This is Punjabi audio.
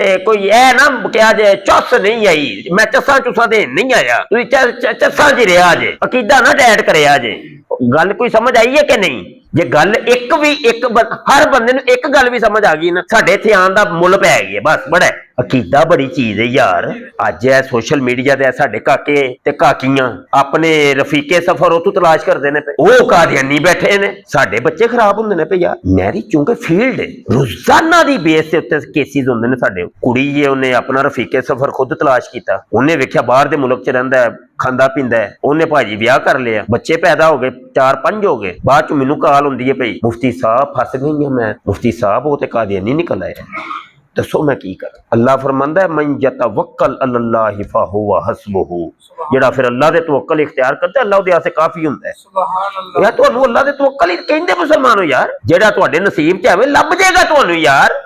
ਤੇ ਕੋਈ ਇਹ ਨਾ ਕਿਹਾ ਜੇ ਚੁੱਸ ਨਹੀਂ ਆਈ, ਮੈਂ ਚੁੱਸਾਂ ਦੇ ਨਹੀਂ ਆਇਆ, ਤੁਸੀਂ ਚੱਸਾਂ ਚ ਰਿਹਾ ਜੇ, ਅਕੀਦਾ ਨਾ ਡੈਟ ਕਰਿਆ ਜੇ। ਗੱਲ ਕੋਈ ਸਮਝ ਆਈ ਹੈ ਕਿ ਨਹੀਂ? ਜੇ ਗੱਲ ਹਰ ਬੰਦੇ ਨੂੰ ਇੱਕ ਗੱਲ ਵੀ ਸਮਝ ਆ ਗਈ ਨਾ, ਸਾਡੇ ਇੱਥੇ ਆਉਣ ਦਾ ਮੁੱਲ ਪੈ ਗਈ ਹੈ। ਬਸ ਬੜਾ ਅਕੀਦਾ ਬੜੀ ਚੀਜ਼ ਹੈ ਯਾਰ। ਅੱਜ ਇਹ ਸੋਸ਼ਲ ਮੀਡੀਆ ਤੇ ਸਾਡੇ ਕਾਕੇ ਤੇ ਕਾਕੀਆਂ ਆਪਣੇ ਰਫੀਕੇ ਸਫਰ ਉਹ ਤੋਂ ਤਲਾਸ਼ ਕਰਦੇ ਨੇ ਪਏ, ਉਹ ਕਾਦੀਆਨੀ ਬੈਠੇ ਨੇ, ਸਾਡੇ ਬੱਚੇ ਖਰਾਬ ਹੁੰਦੇ ਨੇ ਪਏ ਯਾਰ। ਮੈਰੀ ਚੂੰਕਿ ਫੀਲਡ ਰੋਜ਼ਾਨਾ ਦੀ ਬੇਸ ਤੇ ਉੱਤੇ ਕੇਸਿਸ ਹੁੰਦੇ ਨੇ। ਸਾਡੇ ਕੁੜੀ ਜੇ ਉਹਨੇ ਆਪਣਾ ਰਫੀਕੇ ਸਫਰ ਖੁਦ ਤਲਾਸ਼ ਕੀਤਾ, ਉਹਨੇ ਵੇਖਿਆ ਬਾਹਰ ਦੇ ਮੁਲਕ ਚ ਰਹਿੰਦਾ, ਖਾਂਦਾ ਪੀਂਦਾ, ਉਹਨੇ ਭਾਜੀ ਵਿਆਹ ਕਰ ਲਿਆ, ਬੱਚੇ ਪੈਦਾ ਹੋ ਗਏ, 4-5 ਹੋ ਗਏ। ਬਾਅਦ ਚ ਮੈਨੂੰ ਕਾਲ ਹੁੰਦੀ ਹੈ ਪਈ, ਮੁਫਤੀ ਸਾਹਿਬ ਫਸ ਗਈ ਹਾਂ ਮੈਂ। ਮੁਫਤੀ ਸਾਹਿਬ ਉਹ ਤੇ ਕਾਦੀਆਨੀ ਨਿਕਲ ਆਇਆ, ਦੱਸੋ ਮੈਂ ਕੀ ਕਰਾਂ? ਅੱਲਾਹ ਫਰਮਾਂਦਾ ਹੈ ਮਨ ਯਤਵਕਲ ਅਲੱਲਾਹ ਫਹੁਵ ਹਸਬੁਹੂ, ਜਿਹੜਾ ਫਿਰ ਅੱਲਾਹ ਦੇ ਤਵੱਕਲ ਇਖਤਿਆਰ ਕਰਦਾ ਅੱਲਾਹ ਉਹਦੇ ਵਾਸਤੇ ਕਾਫੀ ਹੁੰਦਾ ਹੈ। ਸੁਭਾਨ ਅੱਲਾਹ। ਯਾਰ ਤੁਹਾਨੂੰ ਅੱਲਾਹ ਦੇ ਤਵੱਕਲ ਹੀ ਕਹਿੰਦੇ ਮੁਸਲਮਾਨੋ ਯਾਰ। ਜਿਹੜਾ ਤੁਹਾਡੇ ਨਸੀਬ ਚ ਆਵੇ ਲੱਭ ਜਾਏਗਾ ਤੁਹਾਨੂੰ ਯਾਰ।